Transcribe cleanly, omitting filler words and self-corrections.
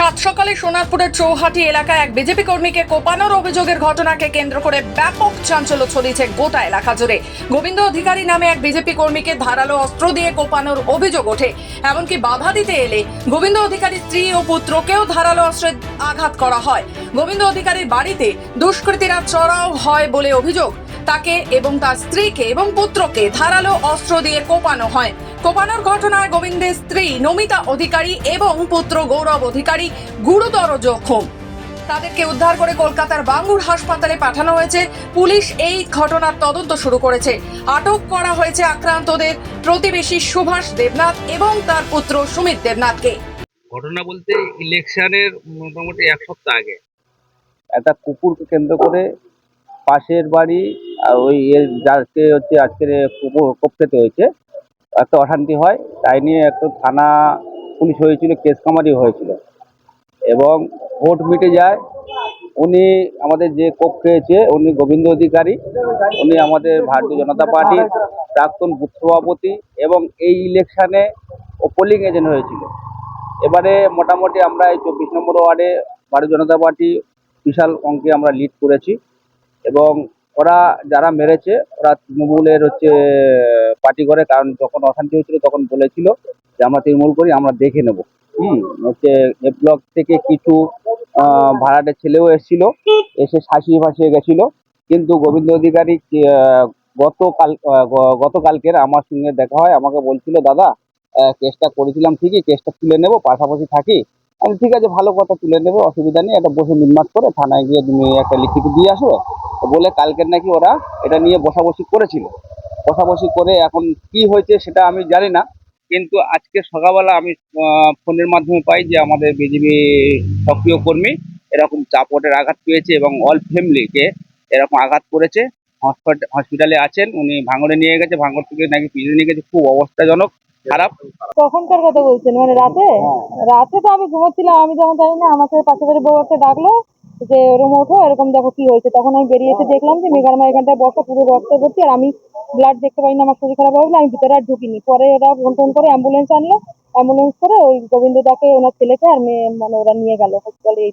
সাত সকালে সোনারপুরের চৌহাটি এলাকায় এক বিজেপি কর্মীকে কোপানোর অভিযোগের ঘটনাকে কেন্দ্র করে ব্যাপক চাঞ্চল্য ছড়িয়েছে গোটা এলাকা জুড়ে। গোবিন্দ অধিকারী নামে এক বিজেপি কর্মীকে ধারালো অস্ত্র দিয়ে কোপানোর অভিযোগ ওঠে। এমনকি বাধা দিতে এলে গোবিন্দ অধিকারীর স্ত্রী ও পুত্রকেও ধারালো অস্ত্রে আঘাত করা হয়। গোবিন্দ অধিকারীর বাড়িতে দুষ্কৃতীরা চড়াও হয় বলে অভিযোগ। তাকে এবং তার স্ত্রীকে এবং পুত্রকে ধারালো অস্ত্র দিয়ে কোপানো হয়। কোপানোর ঘটনায় গোবিন্দের স্ত্রী নমিতা অধিকারী এবং পুত্র গৌরব অধিকারী গুরুতর জখম। তাদেরকে উদ্ধার করে কলকাতার বাঙ্গুর হাসপাতালে পাঠানো হয়েছে। পুলিশ এই ঘটনার তদন্ত শুরু করেছে। আটক করা হয়েছে আক্রান্তদের প্রতিবেশী সুভাষ দেবনাথ এবং তার পুত্র সুমিত দেবনাথকে। ঘটনা বলতে ইলেকশনের মোটামুটি এক সপ্তাহ আগে একটা কুকুরকে কেন্দ্র করে পাশের বাড়ি ওই যাকে হচ্ছে আজকের কুকুর কোপ খেতে হয়েছে, একটা অশান্তি হয়। তাই নিয়ে একটা থানা পুলিশ হয়েছিল, কেস কামারি হয়েছিল এবং ভোট মিটে যায়। উনি আমাদের যে কোপ খেয়েছে উনি গোবিন্দ অধিকারী, উনি আমাদের ভারতীয় জনতা পার্টির প্রাক্তন বুথ সভাপতি এবং এই ইলেকশনে ও পোলিং এজেন্ট হয়েছিল। এবারে মোটামুটি আমরা এই 24 নম্বর ওয়ার্ডে ভারতীয় জনতা পার্টি বিশাল অঙ্কে আমরা লিড করেছি এবং ওরা যারা মেরেছে ওরা তৃণমূলের হচ্ছে পার্টি করে, কারণ যখন অশান্তি হয়েছিল তখন বলেছিল যে আমরা তৃণমূল করি, আমরা দেখে নেব। হচ্ছে এ ব্লক থেকে কিছু ভাড়াটে ছেলেও এসেছিল, এসে শাসিয়ে ফাঁসিয়ে গেছিল। কিন্তু গোবিন্দ অধিকারী গতকালকের আমার সঙ্গে দেখা হয়, আমাকে বলছিল দাদা কেসটা করেছিলাম ঠিকই, কেসটা তুলে নেব, পাশাপাশি থাকি। আমি ঠিক আছে, ভালো কথা, তুলে নেবে, অসুবিধা নেই, একটা বসে মিটমাট করে থানায় গিয়ে তুমি একটা লিখিত দিয়ে আসবে বলে কালকের নাকি ওরা এটা নিয়ে বসাবসি করেছিল। বসাবসি করে এখন কি হয়েছে সেটা আমি জানি না, কিন্তু আজকে সকালবেলা আমি ফোনের মাধ্যমে পাই যে আমাদের বিজেপি সক্রিয় কর্মী এরকম চাপটের আঘাত পেয়েছে এবং অল ফ্যামিলিকে এরকম আঘাত করেছে। হসপিটালে আছেন, উনি ভাঙড়ে নিয়ে গেছে, ভাঙড় থেকে নাকি পিছনে নিয়ে গেছে, খুব অবস্থাজনক খারাপ। কখনকার কথা বলছেন? মানে রাতে? রাতে তো আমি ঘুমোচ্ছিলাম, আমি যেমন জানি না, আমাকে পাশে বাড়ির বউ একটা ডাকলো যে রুম ওঠো, এরকম দেখো কি হয়েছে। তখন আমি বেরিয়ে এসে দেখলাম যে মেঘার মা এখানটায় বসা পুরো রক্ত ভর্তি, আর আমি ব্লাড দেখতে পাই না, আমার শরীর খারাপ হয়ে গেলো, আমি ভিতরে আর ঢুকিনি। পরে ওরা ফোন টোন করে অ্যাম্বুলেন্স আনলো, অ্যাম্বুলেন্স করে ওই গোবিন্দদাকে, ওনার ছেলেকে আর মেয়ে, মানে ওরা নিয়ে গেল হসপিটালে। এই